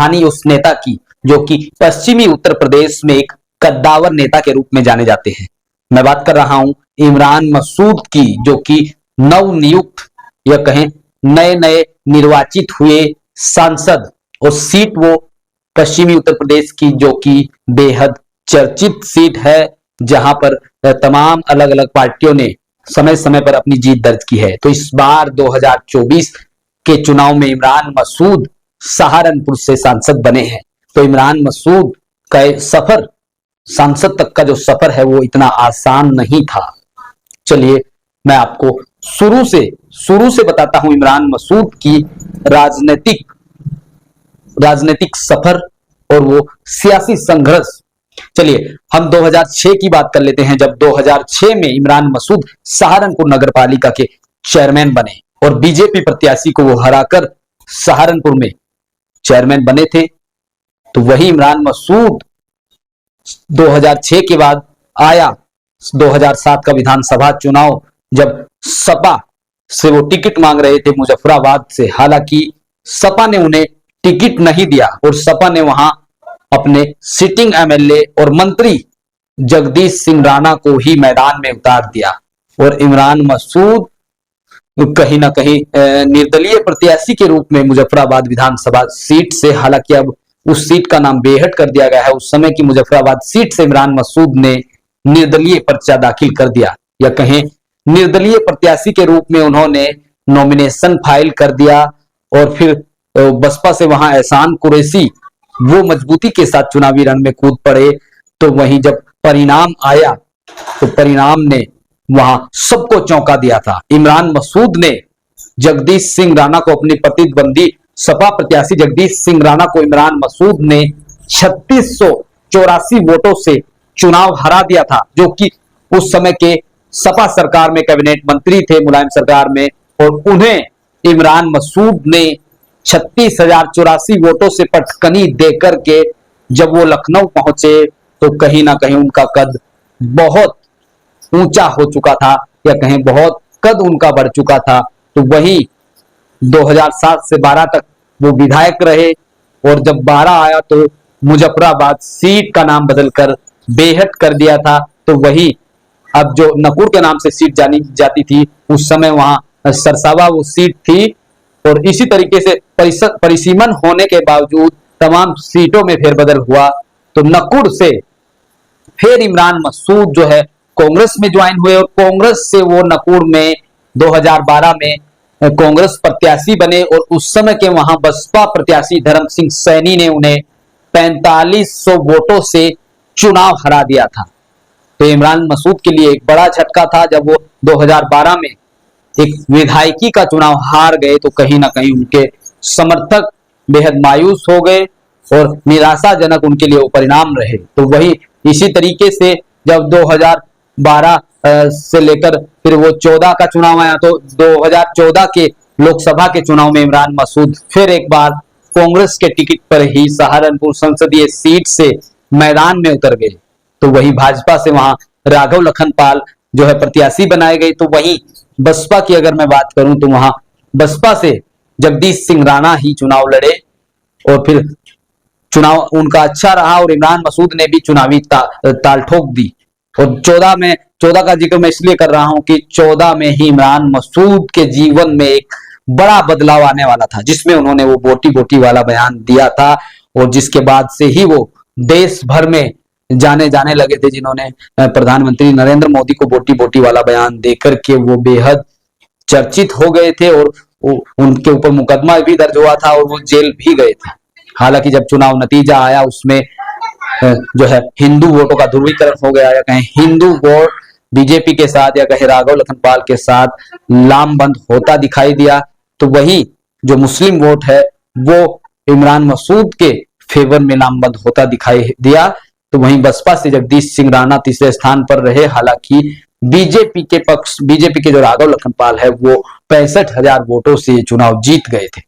कहानी उस नेता की जो कि पश्चिमी उत्तर प्रदेश में एक कद्दावर नेता के रूप में जाने जाते हैं। मैं बात कर रहा हूं इमरान मसूद की, जो कि नवनियुक्त या कहें नए नए निर्वाचित हुए सांसद, और सीट वो पश्चिमी उत्तर प्रदेश की जो कि बेहद चर्चित सीट है, जहां पर तमाम अलग अलग पार्टियों ने समय समय पर अपनी जीत दर्ज की है। तो इस बार 2024 के चुनाव में इमरान मसूद सहारनपुर से सांसद बने हैं। तो इमरान मसूद का सफर, सांसद तक का जो सफर है, वो इतना आसान नहीं था। चलिए मैं आपको शुरू से बताता हूं इमरान मसूद की राजनीतिक सफर और वो सियासी संघर्ष। चलिए हम 2006 की बात कर लेते हैं, जब 2006 में इमरान मसूद सहारनपुर नगर पालिका के चेयरमैन बने और बीजेपी प्रत्याशी को वो हराकर सहारनपुर में चेयरमैन बने थे। तो वही इमरान मसूद 2006 के बाद आया 2007 का विधानसभा चुनाव, जब सपा से वो टिकट मांग रहे थे मुजफ्फराबाद से। हालांकि सपा ने उन्हें टिकट नहीं दिया और सपा ने वहां अपने सिटिंग एमएलए और मंत्री जगदीश सिंह राणा को ही मैदान में उतार दिया और इमरान मसूद कहीं ना कहीं निर्दलीय प्रत्याशी के रूप में मुजफ्फराबाद विधानसभा सीट से, हालांकि अब उस सीट का नाम बेहट कर दिया गया है, उस समय की मुजफ्फराबाद सीट से इमरान मसूद ने निर्दलीय पर्चा दाखिल कर दिया, या कहें निर्दलीय प्रत्याशी के रूप में उन्होंने नॉमिनेशन फाइल कर दिया। और फिर बसपा से वहां एहसान कुरैशी वो मजबूती के साथ चुनावी रण में कूद पड़े। तो वहीं जब परिणाम आया तो परिणाम ने वहां सबको चौंका दिया था। इमरान मसूद ने जगदीश सिंह राणा को, अपनी प्रतिद्वंदी सपा प्रत्याशी जगदीश सिंह राणा को इमरान मसूद ने 3684 वोटों से चुनाव हरा दिया था, जो कि उस समय के सपा सरकार में कैबिनेट मंत्री थे, मुलायम सरकार में, और उन्हें इमरान मसूद ने 36,084 वोटों से पटकनी देकर के जब वो लखनऊ पहुंचे तो कहीं ना कहीं उनका कद बहुत ऊंचा हो चुका था, या कहें बहुत कद उनका बढ़ चुका था। तो वही 2007 से 12 तक वो विधायक रहे और जब 12 आया तो मुजफ्फराबाद सीट का नाम बदलकर बेहट कर दिया था। तो वही अब जो नकुर के नाम से सीट जानी जाती थी, उस समय वहां सरसावा वो सीट थी। और इसी तरीके से परिसीमन होने के बावजूद तमाम सीटों में फेरबदल हुआ। तो नकुर से फिर इमरान मसूद जो है कांग्रेस में ज्वाइन हुए और कांग्रेस से वो नकुर में 2012 में कांग्रेस प्रत्याशी बने और उस समय के वहां बसपा प्रत्याशी धर्म सिंह सैनी ने उन्हें 4500 वोटों से चुनाव हरा दिया था। तो इमरान मसूद के लिए एक बड़ा झटका था जब वो 2012 में एक विधायकी का चुनाव हार गए। तो कहीं ना कहीं उनके समर्थक बेहद मायूस हो गए और निराशाजनक उनके लिए वो परिणाम रहे। तो वही इसी तरीके से जब 2012 से लेकर फिर वो 14 का चुनाव आया, तो 2014 के लोकसभा के चुनाव में इमरान मसूद फिर एक बार कांग्रेस के टिकट पर ही सहारनपुर संसदीय सीट से मैदान में उतर गए। तो वही भाजपा से वहां राघव लखनपाल जो है प्रत्याशी बनाए गए। तो वही बसपा की अगर मैं बात करूं तो वहां बसपा से जगदीश सिंह राणा ही चुनाव लड़े और फिर चुनाव उनका अच्छा रहा और इमरान मसूद ने भी चुनावी ताल ठोक दी। और 14 का जिक्र मैं इसलिए कर रहा हूं कि 14 में ही इमरान मसूद के जीवन में एक बड़ा बदलाव आने वाला था, जिसमें उन्होंने वो बोटी बोटी वाला बयान दिया था और जिसके बाद से ही वो देश भर में जाने लगे थे, जिन्होंने प्रधानमंत्री नरेंद्र मोदी को बोटी बोटी वाला बयान देकर के वो बेहद चर्चित हो गए थे और उनके ऊपर मुकदमा भी दर्ज हुआ था और वो जेल भी गए थे। हालांकि जब चुनाव नतीजा आया उसमें जो है हिंदू वोटों का ध्रुवीकरण हो गया, या कहें हिंदू वोट बीजेपी के साथ या कहें राघव लखनपाल के साथ लामबंद होता दिखाई दिया। तो वही जो मुस्लिम वोट है वो इमरान मसूद के फेवर में लामबंद होता दिखाई दिया। तो वहीं बसपा से जगदीश सिंह राणा तीसरे स्थान पर रहे। हालांकि बीजेपी के जो राघव लखनपाल है वो 65,000 वोटों से चुनाव जीत गए थे।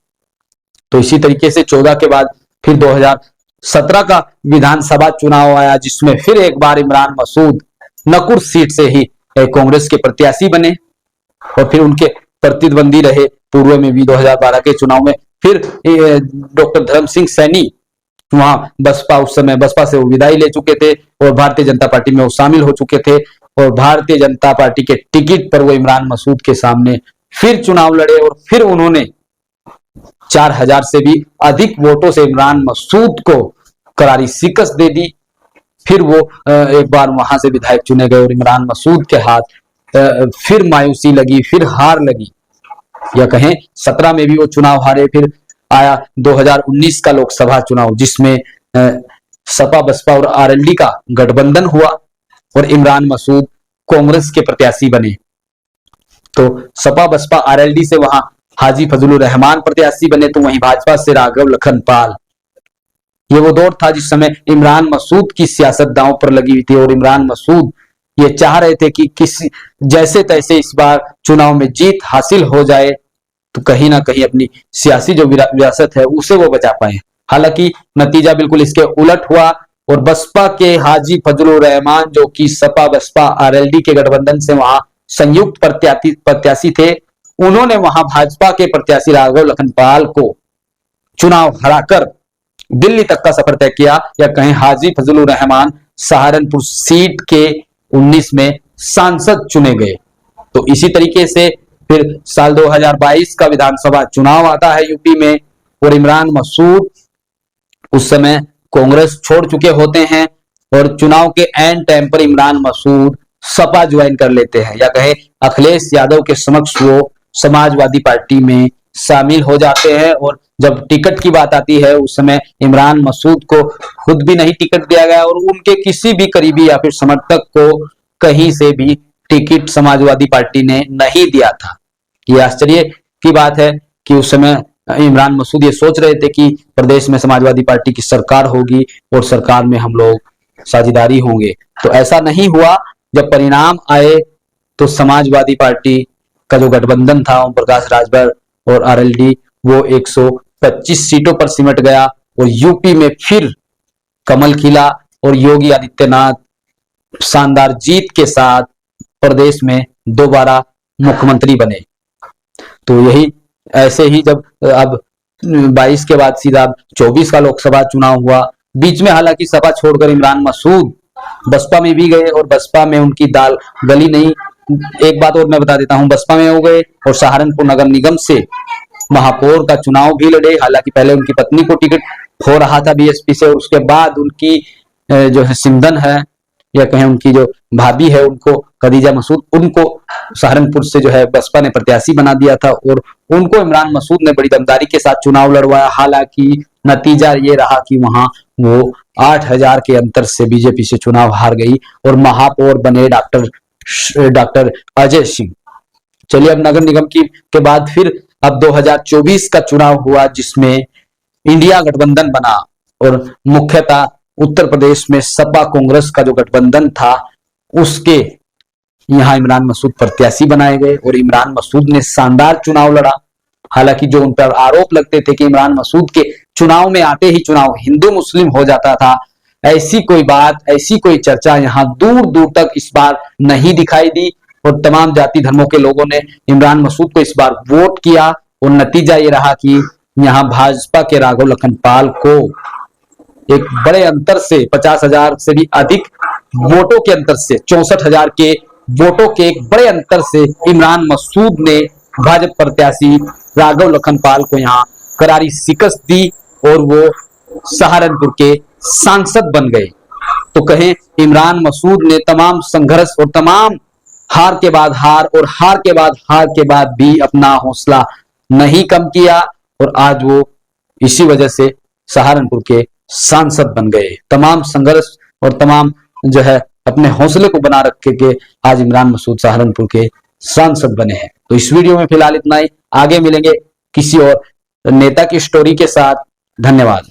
तो इसी तरीके से 14 के बाद फिर 2017 का विधानसभा चुनाव आया, जिसमें फिर एक बार इमरान मसूद नकुर सीट से ही कांग्रेस के प्रत्याशी बने और फिर उनके प्रतिद्वंदी रहे पूर्व में भी 2012 के चुनाव में। फिर डॉक्टर धर्म सिंह सैनी वहां बसपा, उस समय बसपा से वो विदाई ले चुके थे और भारतीय जनता पार्टी में वो शामिल हो चुके थे और भारतीय जनता पार्टी के टिकट पर वो इमरान मसूद के सामने फिर चुनाव लड़े और फिर उन्होंने 4000 से भी अधिक वोटों से इमरान मसूद को करारी शिकस्त दे दी। फिर वो एक बार वहां से विधायक चुने गए और इमरान मसूद के हाथ फिर मायूसी लगी, फिर हार लगी, या कहें 17 में भी वो चुनाव हारे। फिर आया 2019 का लोकसभा चुनाव जिसमें सपा बसपा और आरएलडी का गठबंधन हुआ और इमरान मसूद कांग्रेस के प्रत्याशी बने। तो सपा बसपा आरएलडी से वहां हाजी फजलुर रहमान प्रत्याशी बने, तो वहीं भाजपा से राघव लखनपाल। ये वो दौर था जिस समय इमरान मसूद की सियासत दांव पर लगी हुई थी और इमरान मसूद ये चाह रहे थे कि किसी जैसे तैसे इस बार चुनाव में जीत हासिल हो जाए, तो कहीं ना कहीं अपनी सियासी जो विरासत है उसे वो बचा पाए। हालांकि नतीजा बिल्कुल इसके उलट हुआ और बसपा के हाजी फजलुर रहमान, जो कि सपा बसपा आरएलडी के गठबंधन से वहां संयुक्त प्रत्याशी थे, उन्होंने वहां भाजपा के प्रत्याशी राघव लखनपाल को चुनाव हराकर दिल्ली तक का सफर तय किया, या कहें हाजी फजलुर रहमान सहारनपुर सीट के 19 में सांसद चुने गए। तो इसी तरीके से फिर साल 2022 का विधानसभा चुनाव आता है यूपी में और इमरान मसूद उस समय कांग्रेस छोड़ चुके होते हैं और चुनाव के एंड टाइम पर इमरान मसूद सपा ज्वाइन कर लेते हैं, या कहे अखिलेश यादव के समक्ष वो समाजवादी पार्टी में शामिल हो जाते हैं। और जब टिकट की बात आती है उस समय इमरान मसूद को खुद भी नहीं टिकट दिया गया और उनके किसी भी करीबी या फिर समर्थक को कहीं से भी टिकट समाजवादी पार्टी ने नहीं दिया था। ये आश्चर्य की बात है कि उस समय इमरान मसूद ये सोच रहे थे कि प्रदेश में समाजवादी पार्टी की सरकार होगी और सरकार में हम लोग साझेदारी होंगे, तो ऐसा नहीं हुआ। जब परिणाम आए तो समाजवादी पार्टी का जो गठबंधन था ओम प्रकाश राजभर और आरएलडी वो 125 सीटों पर सिमट गया और यूपी में फिर कमल खिला और योगी आदित्यनाथ शानदार जीत के साथ प्रदेश में दोबारा मुख्यमंत्री बने। तो यही ऐसे ही जब अब 22 के बाद सीधा 24 का लोकसभा चुनाव हुआ, बीच में हालांकि सपा छोड़कर इमरान मसूद बसपा में भी गए और बसपा में उनकी दाल गली नहीं। एक बात और मैं बता देता हूं, बसपा में हो गए और सहारनपुर नगर निगम से महापौर का चुनाव भी लड़े। हालांकि पहले उनकी पत्नी को टिकट हो रहा था बीएसपी से और उसके बाद उनकी जो है सिमधन है या कहें उनकी जो भाभी है उनको खदीजा मसूद, उनको सहारनपुर से जो है बसपा ने प्रत्याशी बना दिया था और उनको इमरान मसूद ने बड़ी दमदारी के साथ चुनाव लड़वाया। हालांकि नतीजा ये रहा कि वहां वो 8000 के अंतर से बीजेपी से चुनाव हार गई और महापौर बने डॉक्टर अजय सिंह। चलिए अब नगर निगम के बाद फिर अब 2024 का चुनाव हुआ जिसमें इंडिया गठबंधन बना और मुख्यतः उत्तर प्रदेश में सपा कांग्रेस का जो गठबंधन था उसके यहां इमरान मसूद प्रत्याशी बनाए गए और इमरान मसूद ने शानदार चुनाव लड़ा। हालांकि जो उन पर आरोप लगते थे कि इमरान मसूद के चुनाव में आते ही चुनाव हिंदू मुस्लिम हो जाता था, ऐसी कोई बात, ऐसी कोई चर्चा यहां दूर दूर तक इस बार नहीं दिखाई दी और तमाम जाति धर्मों के लोगों ने इमरान मसूद को इस बार वोट किया और नतीजा ये रहा कि यहां भाजपा के राघव लखनपाल को एक बड़े अंतर से 50,000 से भी अधिक वोटों के अंतर से 64,000 के वोटों के एक बड़े अंतर से इमरान मसूद ने भाजपा प्रत्याशी राघव लखनपाल को यहां करारी शिकस्त दी और वो सहारनपुर के सांसद बन गए। तो कहें इमरान मसूद ने तमाम संघर्ष और तमाम हार के बाद हार और हार के बाद हार के बाद भी अपना हौसला नहीं कम किया और आज वो इसी वजह से सहारनपुर के सांसद बन गए। तमाम संघर्ष और तमाम जो है अपने हौसले को बना रख के आज इमरान मसूद सहारनपुर के सांसद बने हैं। तो इस वीडियो में फिलहाल इतना ही, आगे मिलेंगे किसी और नेता की स्टोरी के साथ। धन्यवाद।